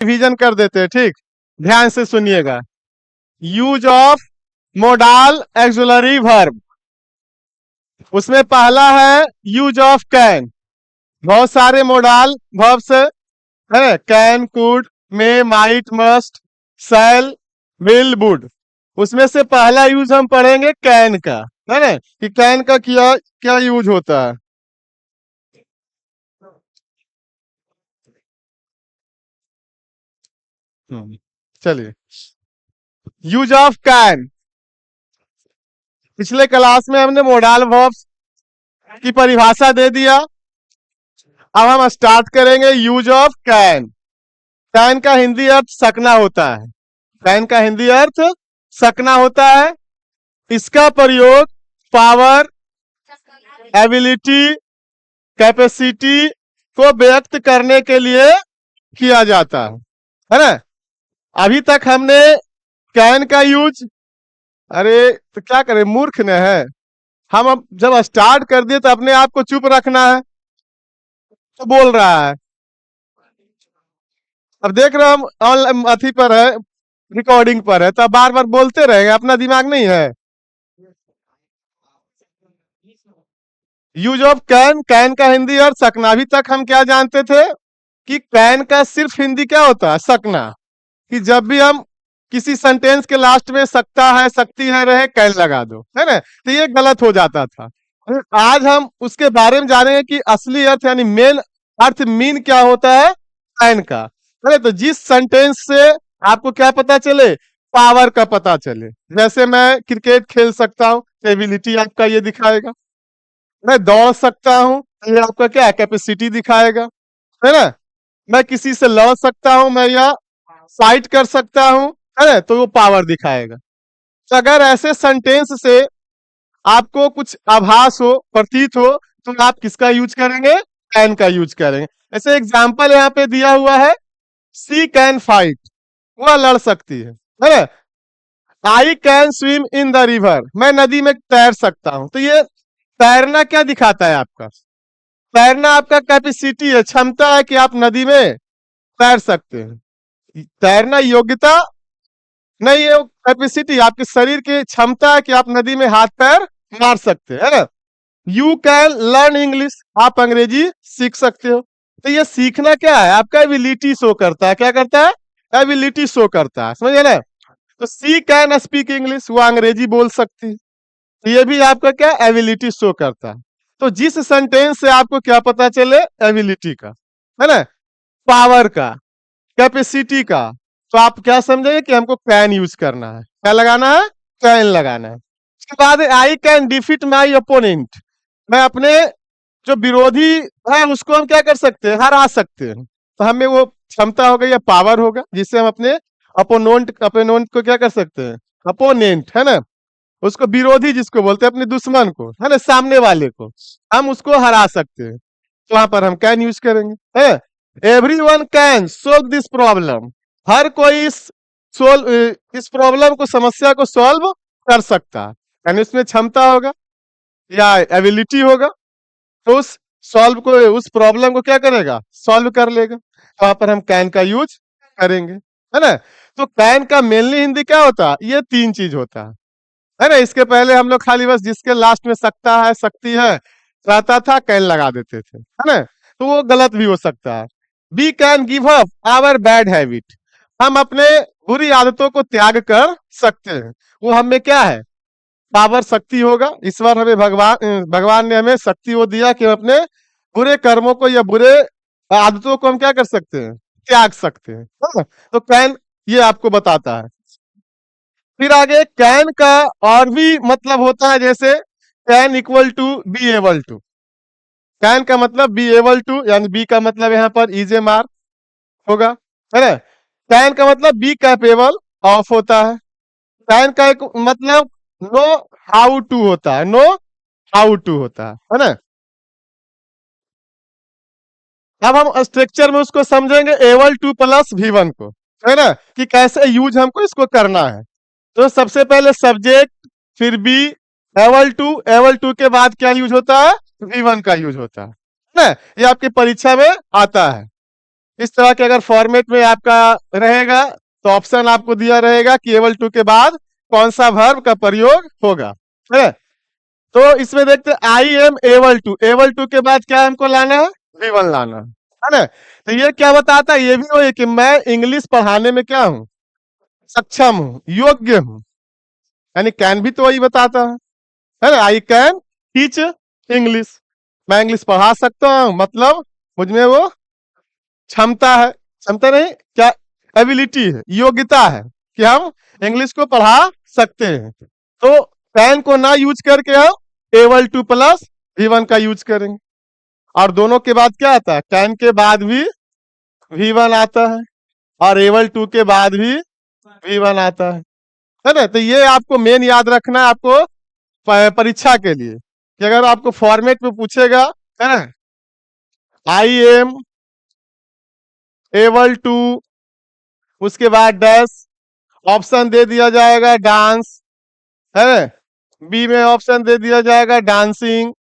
Revision कर देते हैं, ठीक। ध्यान से सुनिएगा। Use of modal auxiliary verb, उसमें पहला है यूज ऑफ कैन। बहुत सारे मोडाल वर्ब्स है, can, could, may, might, must, shall, will, would. उसमें से पहला यूज हम पढ़ेंगे कैन का, है ना, कि कैन का क्या क्या यूज होता है। चलिए, यूज ऑफ कैन। पिछले क्लास में हमने मोडाल वर्ब्स की परिभाषा दे दिया। अब हम स्टार्ट करेंगे यूज ऑफ कैन। कैन का हिंदी अर्थ सकना होता है। कैन का हिंदी अर्थ सकना होता है। इसका प्रयोग पावर, एबिलिटी, कैपेसिटी को व्यक्त करने के लिए किया जाता है ना। अभी तक हमने कैन का यूज, अरे तो क्या करें, मूर्ख न है हम। अब जब स्टार्ट कर दिए तो अपने आप को चुप रखना है। तो बोल रहा है, अब देख रहे हो हम ऑनलाइन अथी पर है, रिकॉर्डिंग पर है, तो बार बार बोलते रहेंगे, अपना दिमाग नहीं है। यूज ऑफ कैन, कैन का हिंदी और सकना। अभी तक हम क्या जानते थे कि कैन का सिर्फ हिंदी क्या होता है, सकना। कि जब भी हम किसी सेंटेंस के लास्ट में सकता है, सकती है रहे, कैन लगा दो, है ना, तो ये गलत हो जाता था। आज हम उसके बारे में जानेंगे कि असली अर्थ यानी मेन अर्थ मीन क्या होता है कैन का। अरे तो जिस सेंटेंस से आपको क्या पता चले, पावर का पता चले। जैसे मैं क्रिकेट खेल सकता हूँ, एबिलिटी आपका ये दिखाएगा। मैं दौड़ सकता हूँ, ये आपका क्या है, कैपेसिटी दिखाएगा, है ना। मैं किसी से लड़ सकता हूँ, मैं यह फाइट कर सकता हूँ, है ना, तो वो पावर दिखाएगा। तो अगर ऐसे सेंटेंस से आपको कुछ आभास हो, प्रतीत हो, तो आप किसका यूज करेंगे, कैन का यूज करेंगे। ऐसे एग्जांपल यहाँ पे दिया हुआ है, सी कैन फाइट, वह लड़ सकती है ना। I can swim in the river, मैं नदी में तैर सकता हूं। तो ये तैरना क्या दिखाता है आपका, तैरना आपका कैपेसिटी है, क्षमता है कि आप नदी में तैर सकते हैं। तैरना योग्यता नहीं है, कैपेसिटी आपके शरीर की क्षमता है कि आप नदी में हाथ पैर मार सकते हैं, है ना। यू कैन लर्न इंग्लिश, आप अंग्रेजी सीख सकते हो। तो ये सीखना क्या है, आपका एबिलिटी शो करता है। क्या करता है, एबिलिटी शो करता है, समझे ना। तो सी कैन स्पीक इंग्लिश, वो अंग्रेजी बोल सकती है, तो ये भी आपका क्या एबिलिटी शो करता है। तो जिस सेंटेंस से आपको क्या पता चले, एबिलिटी का, है ना, पावर का, कैपेसिटी का, तो आप क्या समझेंगे कि हमको कैन यूज करना है। क्या लगाना है, कैन लगाना है। उसके बाद I can defeat my opponent, मैं अपने जो विरोधी है उसको हम क्या कर सकते हैं, हरा सकते हैं। तो हमें वो क्षमता होगा या पावर होगा जिससे हम अपने अपोनेंट को क्या कर सकते हैं, अपोनेंट, है ना, उसको विरोधी जिसको बोलते हैं, अपने दुश्मन को, है ना, सामने वाले को हम उसको हरा सकते हैं। तो वहां पर हम कैन यूज करेंगे, है। Everyone can solve this problem, हर कोई इस प्रॉब्लम को, समस्या को सॉल्व कर सकता है। यानी उसमें क्षमता होगा या एबिलिटी होगा, तो उस सॉल्व को, उस प्रॉब्लम को क्या करेगा, सॉल्व कर लेगा। तो वहां पर हम कैन का यूज करेंगे, है ना। तो कैन का मेनली हिंदी क्या होता है, ये तीन चीज होता है ना। इसके पहले हम लोग खाली बस जिसके लास्ट में सकता है, सकती है रहता था, कैन लगा देते थे, है ना। तो वो गलत भी हो सकता है। We can give up our bad habit, हम अपने बुरी आदतों को त्याग कर सकते हैं। वो हमें क्या है, पावर, शक्ति होगा। ईश्वर हमें भगवान ने हमें शक्ति वो दिया कि हम अपने बुरे कर्मों को या बुरे आदतों को हम क्या कर सकते हैं, त्याग सकते हैं, है ना? तो कैन ये आपको बताता है। फिर आगे कैन का और भी मतलब होता है, जैसे can equal to be able to. Can का मतलब बी एबल टू, यानी बी का मतलब यहाँ पर इजे मार होगा, है ना। कैन का मतलब बी कैपेबल ऑफ होता है। कैन का एक मतलब नो हाउ टू होता है, नो हाउ टू होता है ना। अब हम स्ट्रक्चर में उसको समझेंगे, able to plus V one को, है ना, कि कैसे यूज हमको इसको करना है। तो सबसे पहले सब्जेक्ट, फिर बी, एबल टू के बाद क्या यूज होता है, वी वन का यूज होता है ना। ये आपकी परीक्षा में आता है। इस तरह के अगर फॉर्मेट में आपका रहेगा तो ऑप्शन आपको दिया रहेगा कि एबल टू के बाद कौन सा वर्ब का प्रयोग होगा, है। तो इसमें देखते आई एम एबल टू के बाद क्या हमको लाना है, V1 लाना है ना। तो ये क्या बताता है, ये भी वही कि मैं इंग्लिश पढ़ाने में क्या हूँ, सक्षम हूँ, योग्य हूँ, यानी कैन भी तो वही बताता है ना। आई कैन टीच इंग्लिश, मैं इंग्लिश पढ़ा सकता हूँ, मतलब मुझमें वो क्षमता है, क्षमता नहीं क्या, एबिलिटी है, योग्यता है कि हम इंग्लिश को पढ़ा सकते हैं। तो कैन को ना यूज करके हम एबल टू प्लस V1 का यूज करेंगे। और दोनों के बाद क्या आता है, कैन के बाद भी V1 आता है और एबल टू के बाद भी V1 आता है ना। तो ये आपको मेन याद रखना है आपको परीक्षा के लिए, कि अगर आपको फॉर्मेट में पूछेगा, है ना, आई एम एबल टू, उसके बाद डैश, ऑप्शन दे दिया जाएगा डांस, है, बी में ऑप्शन दे दिया जाएगा डांसिंग,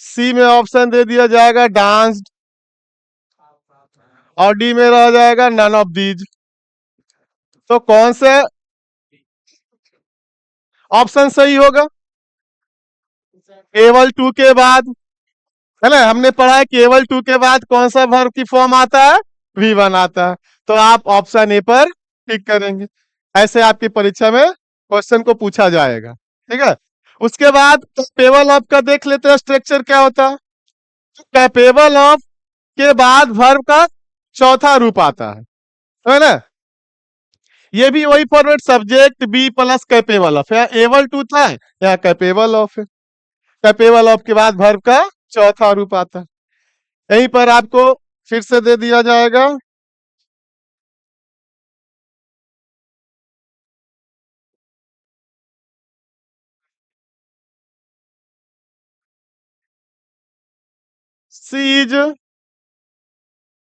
सी में ऑप्शन दे दिया जाएगा डांस्ड, और डी में रह जाएगा नन ऑफ दीज। तो कौन से ऑप्शन सही होगा, एबल टू के बाद, है ना, हमने पढ़ा है कि एबल टू के बाद कौन सा वर्ब की फॉर्म आता है, V1 आता है। तो आप ऑप्शन ए पर टिक करेंगे। ऐसे आपकी परीक्षा में क्वेश्चन को पूछा जाएगा, ठीक है। उसके बाद कैपेबल ऑफ का देख लेते हैं स्ट्रक्चर क्या होता है। कैपेबल ऑफ के बाद वर्ब का चौथा रूप आता है ना। ये भी वही format, subject be plus capable of, यहाँ एबल टू था, यहाँ कैपेबल ऑफ है। कैपेबल ऑफ के बाद वर्ब का चौथा रूप आता है। यहीं पर आपको फिर से दे दिया जाएगा she is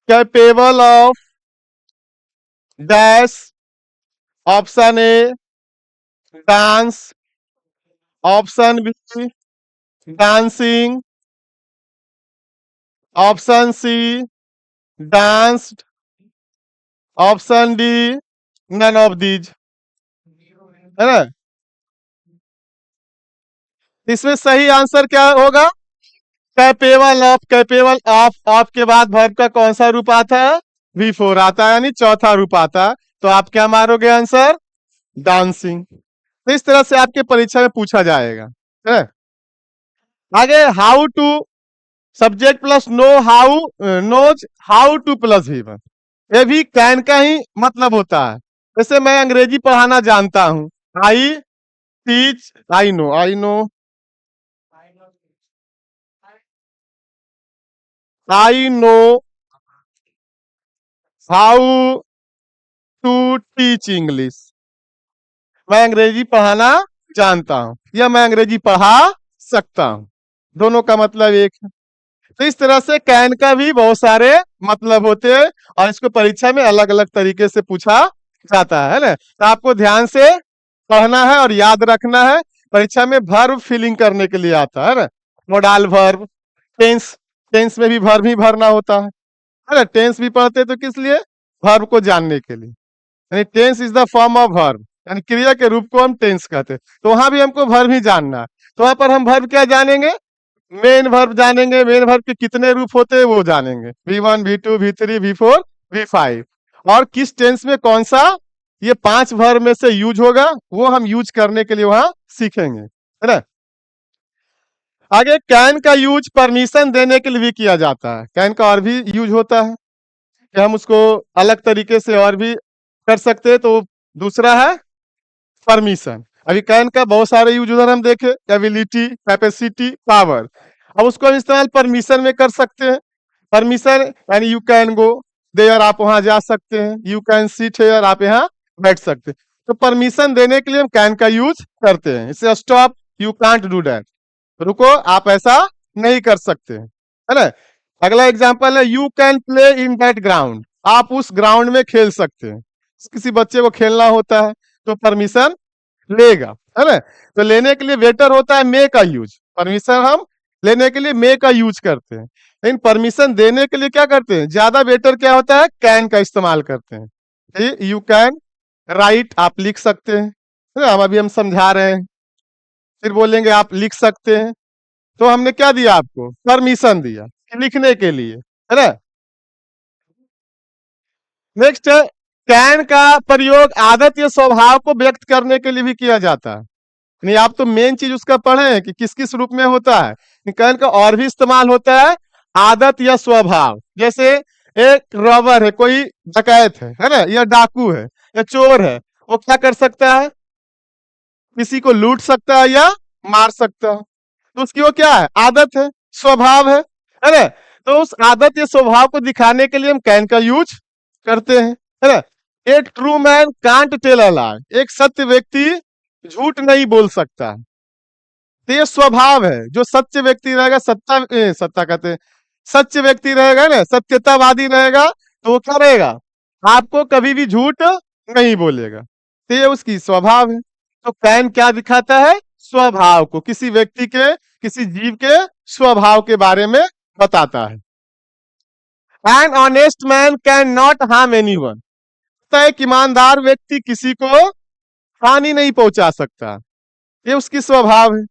capable of dash, option A dance, option B dancing, option C danced, option D none of these, है ना। इसमें सही आंसर क्या होगा, कैपेबल ऑफ, कैपेबल ऑफ के बाद वर्ब का कौन सा रूप आता है, V4 आता है, यानी चौथा रूप आता है। तो आप क्या मारोगे आंसर, डांसिंग। तो इस तरह से आपके परीक्षा में पूछा जाएगा, है। आगे how to, subject plus know, how knows how to plus V1, ये भी कैन का ही मतलब होता है। जैसे मैं अंग्रेजी पढ़ाना जानता हूं, I teach, I know, I know how to teach English, मैं अंग्रेजी पढ़ाना जानता हूं या मैं अंग्रेजी पढ़ा सकता हूं, दोनों का मतलब एक है। तो इस तरह से कैन का भी बहुत सारे मतलब होते हैं और इसको परीक्षा में अलग अलग तरीके से पूछा जाता है ना। तो आपको ध्यान से पढ़ना है और याद रखना है। परीक्षा में वर्ब फिलिंग करने के लिए आता है ना, मोडाल वर्ब, टेंस, टेंस में भी वर्ब ही भरना होता है ना। टेंस भी पढ़ते तो किस लिए, वर्ब को जानने के लिए, यानी tense is the form of verb, यानी क्रिया के रूप को हम टेंस कहते हैं। तो वहां भी हमको वर्ब ही जानना है। तो वहां पर हम वर्ब क्या जानेंगे, मेन वर्ब जानेंगे, मेन वर्ब के कितने रूप होते हैं वो जानेंगे, V1 V2 V3 V4 V5, और किस टेंस में कौन सा ये 5 वर्ब में से यूज होगा वो हम यूज करने के लिए वहां सीखेंगे, है ना। आगे कैन का यूज परमिशन देने के लिए भी किया जाता है। कैन का और भी यूज होता है कि हम उसको अलग तरीके से और भी कर सकते हैं। तो दूसरा है परमिशन। अभी कैन का बहुत सारे यूज उधर हम देखे, एबिलिटी, कैपेसिटी, पावर। अब उसको हम इस्तेमाल परमिशन में कर सकते हैं। परमिशन यानी यू कैन गो देयर, आप वहां जा सकते हैं, यू कैन सिट हेयर, आप यहाँ बैठ सकते हैं। तो परमिशन देने के लिए हम कैन का यूज करते हैं। इससे stop, you can't do that, रुको आप ऐसा नहीं कर सकते, है ना। अगला एग्जांपल है you can play in that ground, आप उस ग्राउंड में खेल सकते हैं। किसी बच्चे को खेलना होता है तो परमिशन लेगा, है ना। तो लेने के लिए बेटर होता है मे का यूज, परमिशन हम लेने के लिए मे का यूज करते हैं। लेकिन परमिशन देने के लिए क्या करते हैं, ज्यादा बेटर क्या होता है, कैन का इस्तेमाल करते हैं। यू कैन राइट, आप लिख सकते हैं, है ना, हम अभी हम समझा रहे हैं, फिर बोलेंगे आप लिख सकते हैं, तो हमने क्या दिया आपको, परमिशन दिया लिखने के लिए, है ना। नेक्स्ट है, कैन का प्रयोग आदत या स्वभाव को व्यक्त करने के लिए भी किया जाता है। नहीं, आप तो मेन चीज उसका पढ़े हैं कि किस किस रूप में होता है। कैन का और भी इस्तेमाल होता है, आदत या स्वभाव। जैसे एक रॉबर है, कोई डकैत है ना, या डाकू है या चोर है, वो क्या कर सकता है, किसी को लूट सकता है या मार सकता है, तो उसकी वो क्या है, आदत है, स्वभाव है ना। तो उस आदत या स्वभाव को दिखाने के लिए हम कैन का यूज करते हैं, है ना। A true man can't tell a lie, एक सत्य व्यक्ति झूठ नहीं बोल सकता। तो ये स्वभाव है, जो सच्चे व्यक्ति रहेगा, सत्ता कहते हैं, सच्चे व्यक्ति रहेगा ना, सत्यतावादी रहेगा, तो वो क्या रहेगा, आपको कभी भी झूठ नहीं बोलेगा। तो ये उसकी स्वभाव है। तो कैन क्या दिखाता है, स्वभाव को, किसी व्यक्ति के, किसी जीव के स्वभाव के बारे में बताता है। An honest man can not harm anyone, एक ईमानदार व्यक्ति किसी को हानि नहीं पहुंचा सकता, ये उसकी स्वभाव है।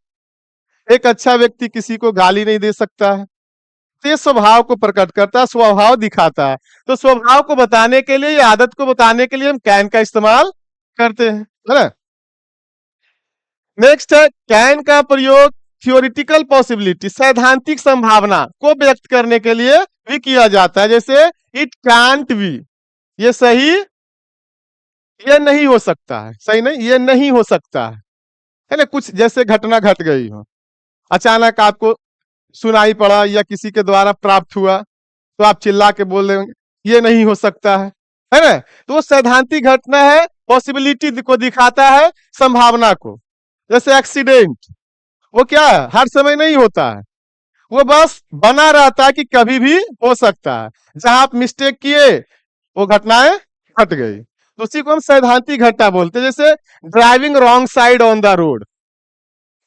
एक अच्छा व्यक्ति किसी को गाली नहीं दे सकता है, तो ये स्वभाव को प्रकट करता है, स्वभाव दिखाता है। तो स्वभाव को बताने के लिए, या आदत को बताने के लिए हम कैन का इस्तेमाल करते हैं, है ना। नेक्स्ट है, कैन का प्रयोग थियोरिटिकल पॉसिबिलिटी, सैद्धांतिक संभावना को व्यक्त करने के लिए भी किया जाता है। जैसे इट कांट बी, ये सही, ये नहीं हो सकता है, सही नहीं, ये नहीं हो सकता है ना। कुछ जैसे घटना घट गई हो, अचानक आपको सुनाई पड़ा या किसी के द्वारा प्राप्त हुआ, तो आप चिल्ला के बोल देंगे ये नहीं हो सकता है ना। तो वो सैद्धांतिक घटना है, पॉसिबिलिटी को दिखाता है, संभावना को। जैसे एक्सीडेंट, वो क्या है, हर समय नहीं होता है, वो बस बना रहता है कि कभी भी हो सकता है। जहां आप मिस्टेक किए, वो घटनाएं घट गई, तो उसी को हम सैद्धांतिक घटना बोलते हैं। जैसे driving wrong side on the road,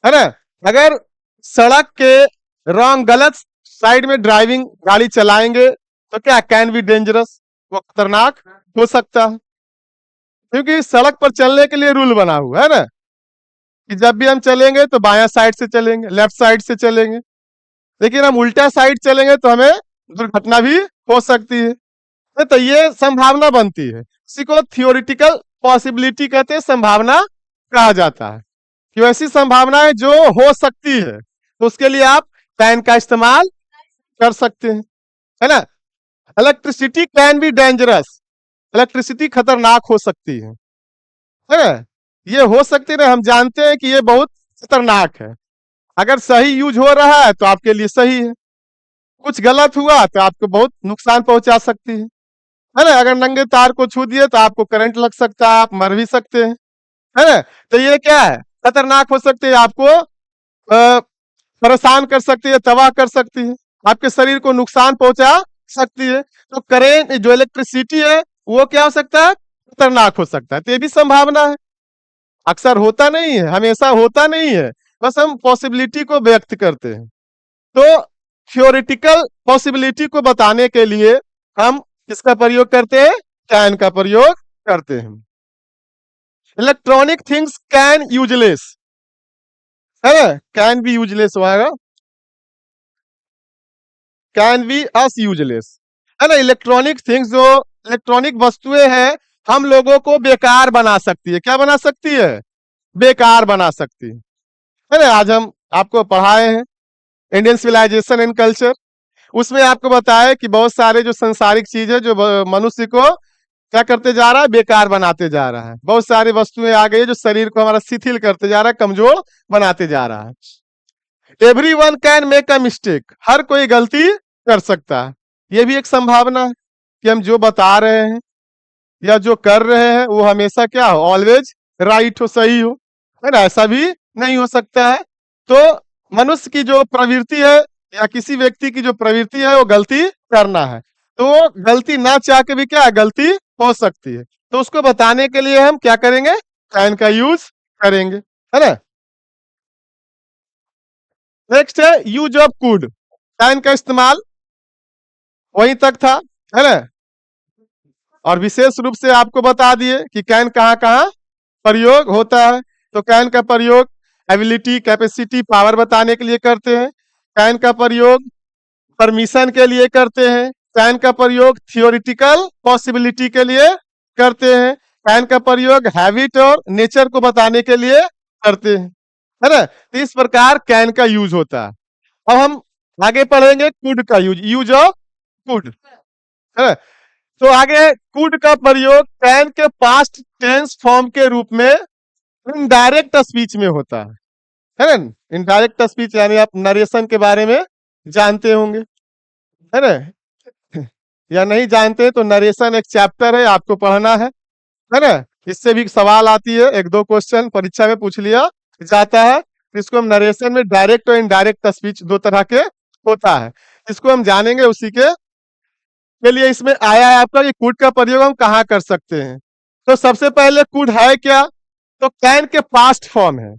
है ना, अगर सड़क के रॉन्ग, गलत साइड में ड्राइविंग गाड़ी चलाएंगे तो क्या, कैन बी डेंजरस, वो खतरनाक हो सकता है। क्योंकि सड़क पर चलने के लिए रूल बना हुआ है ना, कि जब भी हम चलेंगे तो बायां साइड से चलेंगे, लेफ्ट साइड से चलेंगे, लेकिन हम उल्टा साइड चलेंगे तो हमें दुर्घटना भी हो सकती है। तो ये संभावना बनती है, इसी को थियोरिटिकल पॉसिबिलिटी कहते हैं, संभावना कहा जाता है कि वैसी संभावनाएं जो हो सकती है, तो उसके लिए आप कैन का इस्तेमाल कर सकते हैं, है ना। Electricity can be dangerous, electricity खतरनाक हो सकती है ना। ये हो सकती है, हम जानते हैं कि ये बहुत खतरनाक है। अगर सही यूज हो रहा है तो आपके लिए सही है, कुछ गलत हुआ तो आपको बहुत नुकसान पहुंचा सकती है ना। अगर नंगे तार को छू दिए तो आपको करंट लग सकता है, आप मर भी सकते हैं, है ना। तो ये क्या है, खतरनाक हो सकती है, आपको परेशान कर सकती है, तबाह कर सकती है, आपके शरीर को नुकसान पहुंचा सकती है। तो करेंट, जो इलेक्ट्रिसिटी है, वो क्या हो सकता है, खतरनाक हो सकता है। तो ये भी संभावना है, अक्सर होता नहीं है, हमेशा होता नहीं है, बस हम पॉसिबिलिटी को व्यक्त करते हैं। तो थ्योरेटिकल पॉसिबिलिटी को बताने के लिए हम किसका प्रयोग करते हैं, कैन का प्रयोग करते हैं। इलेक्ट्रॉनिक थिंग्स कैन यूजलेस, है ना, कैन बी यूजलेस होगा, कैन बी अस यूजलेस, है ना। इलेक्ट्रॉनिक थिंग्स, जो इलेक्ट्रॉनिक वस्तुएं हैं, हम लोगों को बेकार बना सकती है। क्या बना सकती है, बेकार बना सकती है ना। आज हम आपको पढ़ाए हैं इंडियन सिविलाइजेशन एंड कल्चर, उसमें आपको बताया कि बहुत सारे जो संसारिक चीज है, जो मनुष्य को क्या करते जा रहा है, बेकार बनाते जा रहा है। बहुत सारी वस्तुएं आ गई जो शरीर को हमारा शिथिल करते जा रहा है, कमजोर बनाते जा रहा है। Everyone can make a mistake, हर कोई गलती कर सकता है। ये भी एक संभावना है कि हम जो बता रहे हैं या जो कर रहे हैं वो हमेशा क्या हो, ऑलवेज राइट हो, सही हो, है ना। ऐसा भी नहीं हो सकता है। तो मनुष्य की जो प्रवृत्ति है या किसी व्यक्ति की जो प्रवृत्ति है, वो गलती करना है, तो वो गलती ना चाह के भी क्या है, गलती हो सकती है। तो उसको बताने के लिए हम क्या करेंगे, कैन का यूज करेंगे, है ना। नेक्स्ट है यूज ऑफ कुड, कैन का इस्तेमाल वहीं तक था, है ना। और विशेष रूप से आपको बता दिए कि कैन कहाँ कहाँ प्रयोग होता है। तो कैन का प्रयोग एबिलिटी, कैपेसिटी, पावर बताने के लिए करते हैं। कैन का प्रयोग परमिशन के लिए करते हैं। कैन का प्रयोग थियोरिटिकल पॉसिबिलिटी के लिए करते हैं। कैन का प्रयोग हैबिट और नेचर को बताने के लिए करते हैं, है ना। तो इस प्रकार कैन का यूज होता है। अब हम आगे पढ़ेंगे कुड का यूज, यूज ऑफ कुड, है ना। तो आगे कुड का प्रयोग कैन के पास्ट टेंस फॉर्म के रूप में इनडायरेक्ट स्पीच में होता है ना। इनडायरेक्ट स्पीच यानी आप नरेशन के बारे में जानते होंगे, है ना। या नहीं जानते तो नरेशन एक चैप्टर है, आपको पढ़ना है ना। इससे भी सवाल आती है, एक दो क्वेश्चन परीक्षा में पूछ लिया जाता है। इसको हम नरेशन में डायरेक्ट और इनडायरेक्ट स्पीच दो तरह के होता है, इसको हम जानेंगे। उसी के लिए इसमें आया है आपका कि कुड का प्रयोग हम कहाँ कर सकते हैं। तो सबसे पहले कुड है क्या, तो कैन के पास्ट फॉर्म है।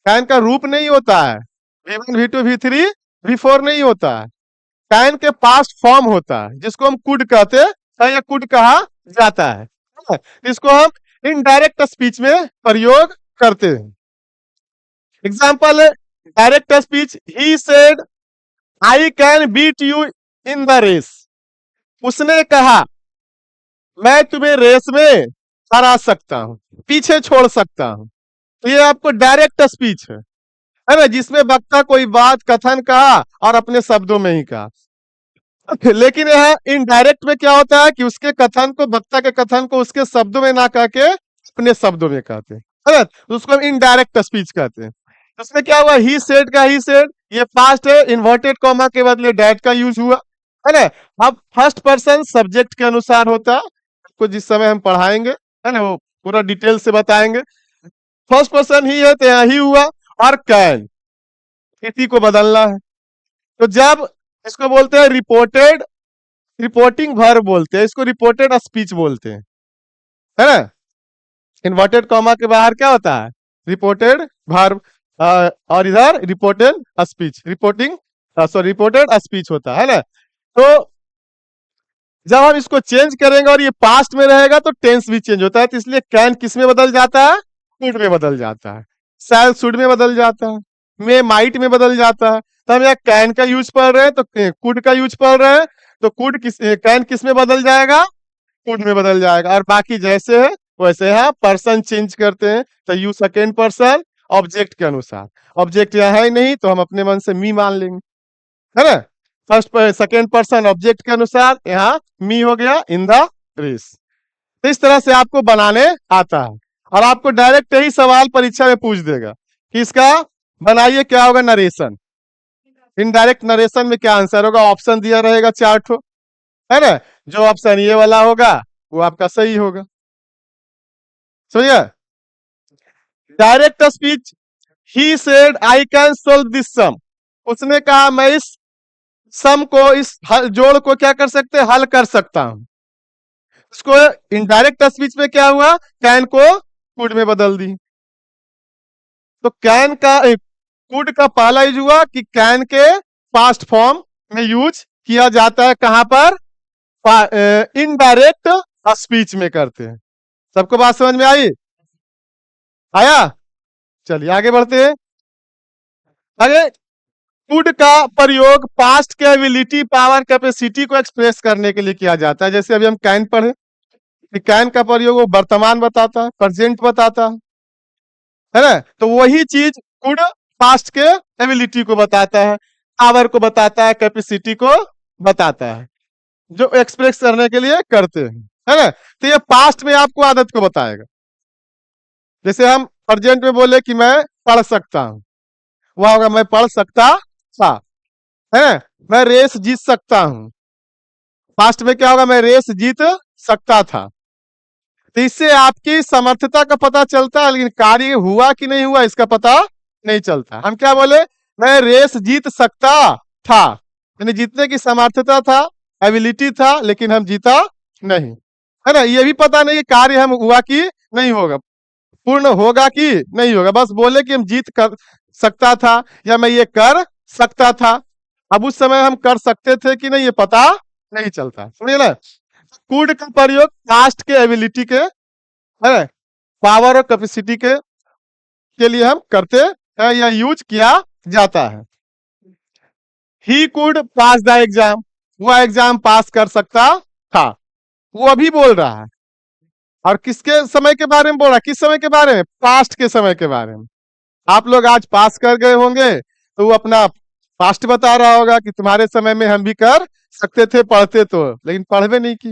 कैन का रूप नहीं होता है, V1 V2 V3 V4 नहीं होता है, कैन के पास्ट फॉर्म होता है जिसको हम कुड कहते हैं या कुड कहा जाता है। इसको हम इनडायरेक्ट स्पीच में प्रयोग करते हैं। एग्जाम्पल है direct speech, he said I can beat you in the race. उसने कहा मैं तुम्हें रेस में हरा सकता हूं, पीछे छोड़ सकता हूं। तो ये आपको डायरेक्ट स्पीच है ना, जिसमें वक्ता कोई बात कथन कहा और अपने शब्दों में ही कहा। लेकिन यह इनडायरेक्ट में क्या होता है कि उसके कथन को, वक्ता के कथन को उसके शब्दों में ना कह के अपने शब्दों में कहते हैं, है ना। तो उसको हम इनडायरेक्ट स्पीच कहते हैं। उसमें क्या हुआ, ही सेड का ही सेड ये पास्ट है, इन्वर्टेड कॉमा के बदले डैट का यूज हुआ, है ना। अब फर्स्ट पर्सन सब्जेक्ट के अनुसार होता है, आपको जिस समय हम पढ़ाएंगे, है ना, वो पूरा डिटेल से बताएंगे। फर्स्ट पर्सन ही है तो यहाँ ही हुआ, और कैन इसी को बदलना है। तो जब इसको बोलते हैं रिपोर्टेड, रिपोर्टिंग वर्ब बोलते हैं, इसको रिपोर्टेड स्पीच बोलते हैं, है ना। इन्वर्टेड कॉमा के बाहर क्या होता है, रिपोर्टेड वर्ब, और इधर reported speech, reporting sorry reported speech होता है ना। तो जब हम इसको चेंज करेंगे और ये पास्ट में रहेगा तो टेंस भी चेंज होता है। तो इसलिए कैन किस में बदल जाता है, कुड में बदल जाता है। शैल शुड में बदल जाता है, मे माइट में बदल जाता है। तो हम यहाँ कैन का यूज पढ़ रहे हैं तो कुड का यूज पढ़ रहे हैं, तो कुड कैन किस में बदल जाएगा, कुड में बदल जाएगा। और बाकी जैसे है वैसे है, पर्सन चेंज करते हैं तो यू सेकेंड पर्सन ऑब्जेक्ट के अनुसार। ऑब्जेक्ट यहाँ है नहीं तो हम अपने मन से मी मान लेंगे, है ना। फर्स्ट सेकेंड पर्सन ऑब्जेक्ट के अनुसार यहाँ मी हो गया इन द रेस। तो इस तरह से आपको बनाने आता है, और आपको डायरेक्ट यही सवाल परीक्षा में पूछ देगा कि इसका बनाइए, क्या होगा, नरेशन। इनडायरेक्ट नरेशन में क्या आंसर होगा, ऑप्शन दिया रहेगा 4 ठो, है ना। जो ऑप्शन ये वाला होगा वो आपका सही होगा। समझिए, direct speech, he said I can solve this sum. उसने कहा मैं इस सम को, इस जोड़ को क्या कर सकते हैं, हल कर सकता हूं। इसको इनडायरेक्ट स्पीच में क्या हुआ, कैन को कुड में बदल दी। तो कैन का कुड का पहला यूज हुआ कि कैन के पास्ट फॉर्म में यूज किया जाता है, कहां पर, इनडायरेक्ट स्पीच में करते हैं। सबको बात समझ में आई, आया। चलिए आगे बढ़ते हैं। आगे कुड का प्रयोग पास्ट के एबिलिटी, पावर, कैपेसिटी को एक्सप्रेस करने के लिए किया जाता है। जैसे अभी हम कैन पढ़े कि कैन का प्रयोग वो वर्तमान बताता है, प्रेजेंट बताता है ना। तो वही चीज कुड पास्ट के एबिलिटी को बताता है, पावर को बताता है, कैपेसिटी को बताता है, जो एक्सप्रेस करने के लिए करते हैं, है ना। तो ये पास्ट में आपको आदत को बताएगा। जैसे हम प्रेजेंट में बोले कि मैं पढ़ सकता हूं, वह होगा मैं पढ़ सकता था, है। मैं रेस जीत सकता हूं, पास्ट में क्या होगा, मैं रेस जीत सकता था। तो इससे आपकी समर्थता का पता चलता है, लेकिन कार्य हुआ कि नहीं हुआ इसका पता नहीं चलता। हम क्या बोले, मैं रेस जीत सकता था, यानी जीतने की समर्थता था, एबिलिटी था, लेकिन हम जीता नहीं, है ना। ये भी पता नहीं कार्य हम हुआ कि नहीं होगा, पूर्ण होगा कि नहीं होगा, बस बोले कि हम जीत कर सकता था या मैं ये कर सकता था। अब उस समय हम कर सकते थे कि नहीं ये पता नहीं चलता, समझे ना। कुड का प्रयोग पास्ट के एबिलिटी के, है, पावर और कैपेसिटी के लिए हम करते हैं या यूज किया जाता है। He could pass the exam, वह एग्जाम पास कर सकता था, वो अभी बोल रहा है। और किसके समय के बारे में बोल रहा है, किस समय के बारे में, पास्ट के समय के बारे में। आप लोग आज पास कर गए होंगे तो वो अपना पास्ट बता रहा होगा कि तुम्हारे समय में हम भी कर सकते थे, पढ़ते तो, लेकिन पढ़वे नहीं की,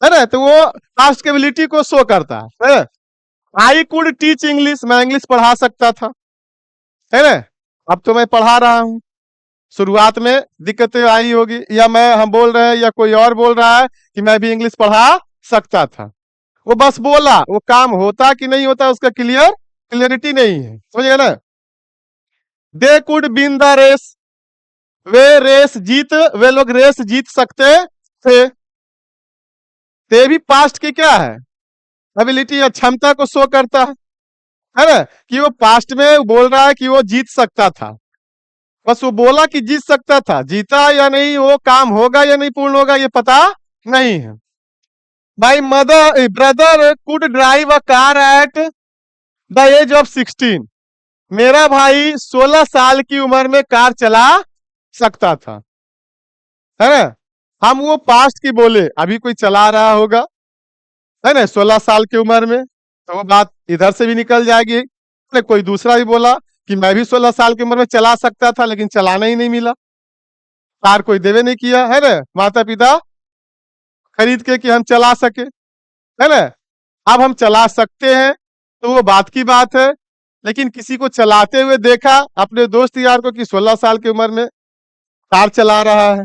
है ना। तो वो पास्ट की एबिलिटी को शो करता है। आई कुड टीच इंग्लिश, मैं इंग्लिश पढ़ा सकता था, है ना। अब तो मैं पढ़ा रहा हूँ, शुरुआत में दिक्कतें आई होगी, या मैं, हम बोल रहे हैं या कोई और बोल रहा है कि मैं भी इंग्लिश पढ़ा सकता था। वो बस बोला, वो काम होता कि नहीं होता उसका क्लियरिटी नहीं है, समझिए ना। They could win the race, वे लोग रेस जीत सकते थे। ते भी पास्ट की क्या है, एबिलिटी या क्षमता को शो करता है ना, कि वो पास्ट में बोल रहा है कि वो जीत सकता था। बस वो बोला कि जीत सकता था, जीता या नहीं, वो काम होगा या नहीं पूर्ण होगा ये पता नहीं है। My mother brother could drive a car at the age of 16, मेरा भाई 16 साल की उम्र में कार चला सकता था, है ना। हम वो पास्ट की बोले, अभी कोई चला रहा होगा, है ना, 16 साल की उम्र में, तो वो बात इधर से भी निकल जाएगी। कोई दूसरा भी बोला कि मैं भी 16 साल की उम्र में चला सकता था, लेकिन चलाना ही नहीं मिला, कार कोई देवे नहीं किया, है ना, माता पिता खरीद के कि हम चला सके, है ना। अब हम चला सकते हैं तो वो बात की बात है, लेकिन किसी को चलाते हुए देखा अपने दोस्त यार को कि 16 साल की उम्र में कार चला रहा है,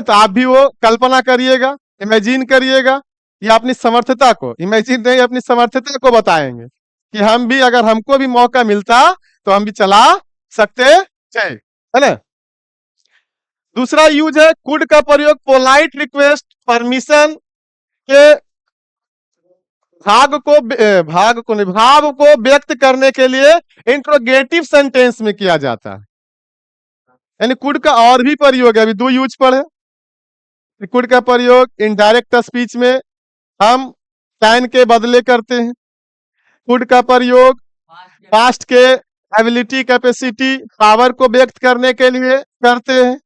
तो आप भी वो कल्पना करिएगा, इमेजिन करिएगा, या अपनी समर्थता को, इमेजिन नहीं, अपनी समर्थता को बताएंगे कि हम भी, अगर हमको भी मौका मिलता तो हम भी चला सकते थे, है ना। दूसरा यूज है कुड का प्रयोग पोलाइट रिक्वेस्ट, परमिशन के भाव को व्यक्त करने के लिए इंट्रोगेटिव सेंटेंस में किया जाता है। यानी कुड का और भी प्रयोग है, अभी दो यूज पढ़े। कुड का प्रयोग इनडायरेक्ट स्पीच में हम कैन के बदले करते हैं। कुड का प्रयोग पास्ट के एबिलिटी, कैपेसिटी, पावर को व्यक्त करने के लिए करते हैं,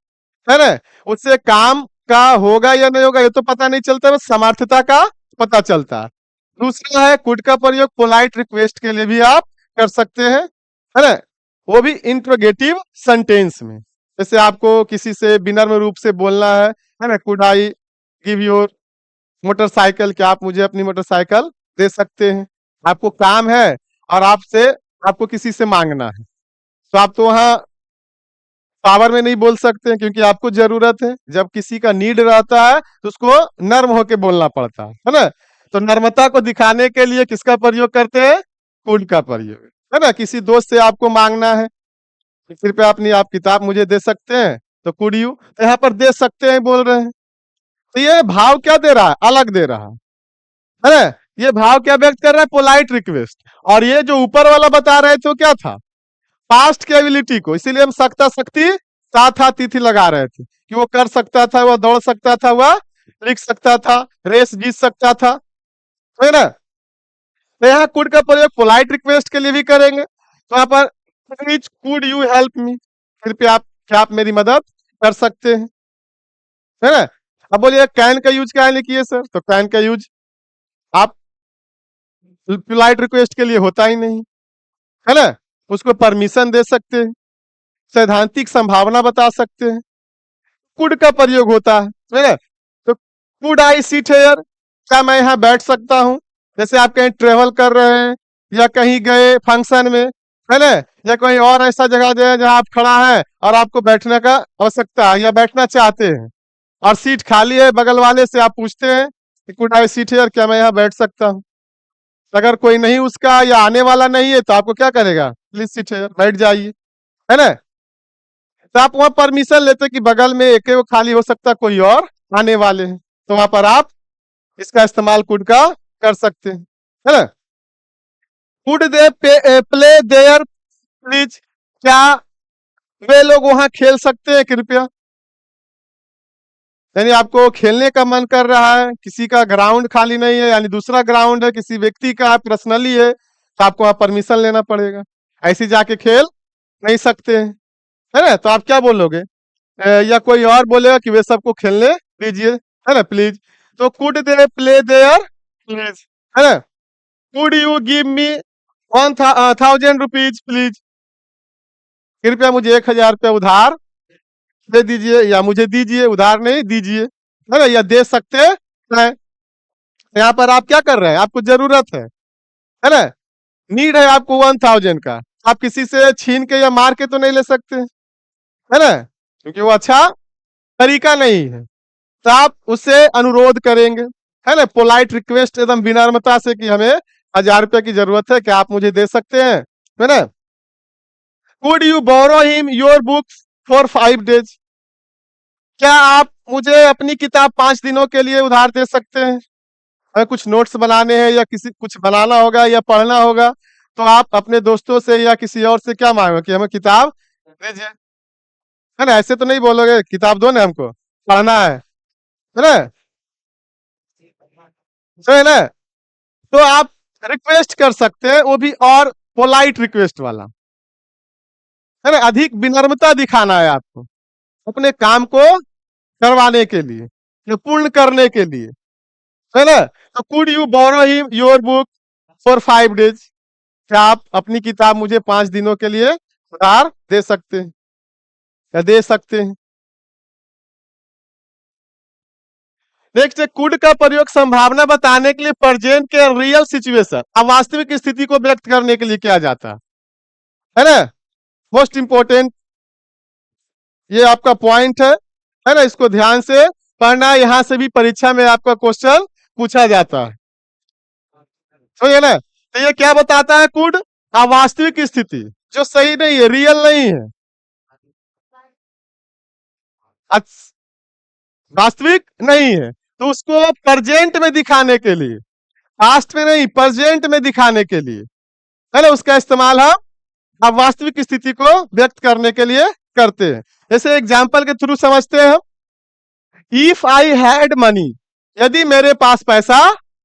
है ना। उससे काम का होगा या नहीं होगा ये तो पता नहीं चलता, बस समर्थता का पता चलता है। दूसरा है कुड का प्रयोग पोलाइट रिक्वेस्ट के लिए भी आप कर सकते हैं, है ना, वो भी इंट्रोगेटिव सेंटेंस में। जैसे आपको किसी से विनम्र रूप से बोलना है ना, could I give your motorcycle, क्या आप मुझे अपनी मोटरसाइकिल दे सकते हैं। आपको काम है और आपको किसी से मांगना है, तो आप तो वहां पावर में नहीं बोल सकते हैं, क्योंकि आपको जरूरत है। जब किसी का नीड रहता है तो उसको नर्म होके बोलना पड़ता है ना। तो नर्मता को दिखाने के लिए किसका प्रयोग करते हैं, कुड का प्रयोग, है ना। किसी दोस्त से आपको मांगना है कि कृपया अपनी आप किताब मुझे दे सकते हैं, तो कुड यू, तो यहाँ पर दे सकते हैं बोल रहे हैं, तो ये भाव क्या दे रहा है, अलग दे रहा है ना। ये भाव क्या व्यक्त कर रहा है, पोलाइट रिक्वेस्ट। और ये जो ऊपर वाला बता रहे थे वो क्या था, पास्ट की एबिलिटी को, इसीलिए हम सकता शक्ति साथ हाथ तिथि लगा रहे थे कि वो कर सकता था, वह दौड़ सकता था, वह लिख सकता था, रेस जीत सकता था, है ना। तो यहाँ कुड का प्रयोग पोलाइट रिक्वेस्ट के लिए भी करेंगे, तो यहाँ पर please could you help me, कृपया क्या आप मेरी मदद कर सकते हैं, है ना। अब बोलिए कैन का यूज क्या नहीं किए सर, तो कैन का यूज आप पोलाइट रिक्वेस्ट के लिए होता ही नहीं, है ना। उसको परमिशन दे सकते हैं, सैद्धांतिक संभावना बता सकते हैं, कुड का प्रयोग होता है ना। तो कुड आई सीट हेयर, क्या मैं यहाँ बैठ सकता हूँ। जैसे आप कहीं ट्रेवल कर रहे हैं या कहीं गए फंक्शन में, है ना, या कोई और ऐसा जगह जो जहाँ आप खड़ा है और आपको बैठने का आवश्यकता है या बैठना चाहते हैं और सीट खाली है, बगल वाले से आप पूछते हैं कि कुड आई सीट हेयर, क्या मैं यहाँ बैठ सकता हूँ। अगर कोई नहीं उसका या आने वाला नहीं है तो आपको क्या करेगा, प्लीज सीट हेयर, बैठ जाइए, है ना। तो आप वहां परमिशन लेते कि बगल में एक वो खाली हो सकता, कोई और आने वाले हैं, तो वहां पर आप इसका इस्तेमाल कुड का कर सकते हैं, है ना। Could they play there, please, क्या वे लोग वहां खेल सकते हैं कृपया, यानी आपको खेलने का मन कर रहा है, किसी का ग्राउंड खाली नहीं है, यानी दूसरा ग्राउंड है, किसी व्यक्ति का पर्सनली है, तो आपको वहां परमिशन लेना पड़ेगा। ऐसे जाके खेल नहीं सकते हैं, है ना? तो आप क्या बोलोगे? या कोई और बोलेगा कि वे सबको खेलने दीजिए, है ना, प्लीज। तो could they play there please, है ना? Could you give me 1,000 rupees please, कृपया मुझे 1,000 रुपया उधार दे दीजिए, या मुझे दीजिए, उधार नहीं दीजिए, है ना, या दे सकते हैं। यहाँ पर आप क्या कर रहे हैं? आपको जरूरत है ना, नीड है आपको 1,000 का, आप किसी से छीन के या मार के तो नहीं ले सकते, है ना, क्योंकि वो अच्छा तरीका नहीं है। तो आप उससे अनुरोध करेंगे, है ना, पोलाइट रिक्वेस्ट, एकदम विनम्रता से कि हमें 1,000 रुपया की जरूरत है, क्या आप मुझे दे सकते हैं, है ना? Could you borrow him your books for 5 days, क्या आप मुझे अपनी किताब 5 दिनों के लिए उधार दे सकते हैं? हमें कुछ नोट्स बनाने हैं, या किसी कुछ बनाना होगा या पढ़ना होगा, तो आप अपने दोस्तों से या किसी और से क्या मांगोगे कि हमें किताब दीजिए, है ना? ऐसे तो नहीं बोलोगे किताब दो ना हमको, पढ़ना है ना? तो है ना, तो आप रिक्वेस्ट कर सकते हैं, वो भी और पोलाइट रिक्वेस्ट वाला, है ना, अधिक विनम्रता दिखाना है आपको अपने काम को करवाने के लिए, या पूर्ण करने के लिए, है ना? तो could you borrow him your book for 5 days, क्या आप अपनी किताब मुझे 5 दिनों के लिए उधार दे सकते हैं, या दे सकते हैं? नेक्स्ट है, कुड का प्रयोग संभावना बताने के लिए प्रेजेंट के रियल सिचुएशन, अब वास्तविक स्थिति को व्यक्त करने के लिए किया जाता है ना? मोस्ट इंपोर्टेंट ये आपका पॉइंट है ना, इसको ध्यान से पढ़ना, यहां से भी परीक्षा में आपका क्वेश्चन पूछा जाता है, समझे ना? तो ये क्या बताता है? कुड अवास्तविक स्थिति जो सही नहीं है, रियल नहीं है, वास्तविक नहीं है, तो उसको प्रेजेंट में दिखाने के लिए, पास्ट में नहीं, प्रेजेंट में दिखाने के लिए, है ना, उसका इस्तेमाल हम अब वास्तविक स्थिति को व्यक्त करने के लिए करते हैं। जैसे एग्जाम्पल के थ्रू समझते हैं हम, इफ आई हैड मनी, यदि मेरे पास पैसा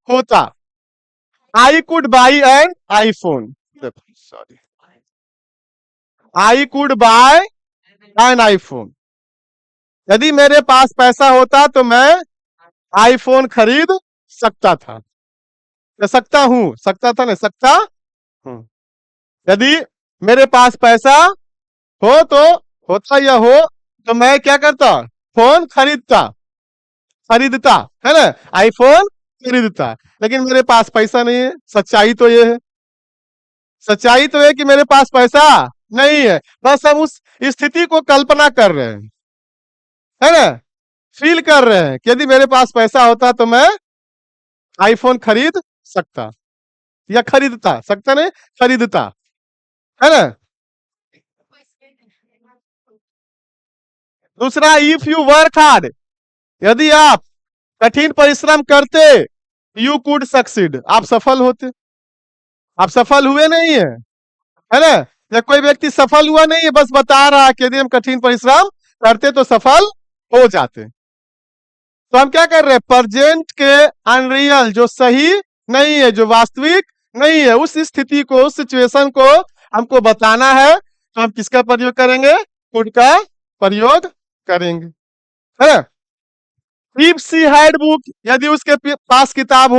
होता, I could by an iPhone, sorry, I could bye an iPhone, यदि मेरे पास पैसा होता तो मैं आईफोन खरीद सकता था, या सकता हूं, सकता था ना, सकता हूं, यदि मेरे पास पैसा हो तो, होता या हो तो मैं क्या करता? फोन खरीदता, खरीदता, है ना, आईफोन खरीदता। लेकिन मेरे पास पैसा नहीं है, सच्चाई तो ये है, सच्चाई तो है कि मेरे पास पैसा नहीं है, बस हम उस स्थिति को कल्पना कर रहे हैं, है ना, फील कर रहे हैं कि यदि मेरे पास पैसा होता तो मैं आईफोन खरीद सकता, या खरीदता, सकता नहीं, खरीदता, है ना? दूसरा, इफ यू वर्क हार्ड, यदि आप कठिन परिश्रम करते, यू कुड सक्सीड, आप सफल होते, आप सफल हुए नहीं है ना? या कोई व्यक्ति सफल हुआ नहीं है, बस बता रहा है कि यदि हम कठिन परिश्रम करते तो सफल हो जाते। तो हम क्या कर रहे हैं? प्रेजेंट के अनरियल, जो सही नहीं है, जो वास्तविक नहीं है, उस स्थिति को, उस सिचुएशन को हमको बताना है, तो हम किसका प्रयोग करेंगे? कुड का प्रयोग करेंगे, है ना? इफ शी हैड बुक, यदि उसके पास किताब होती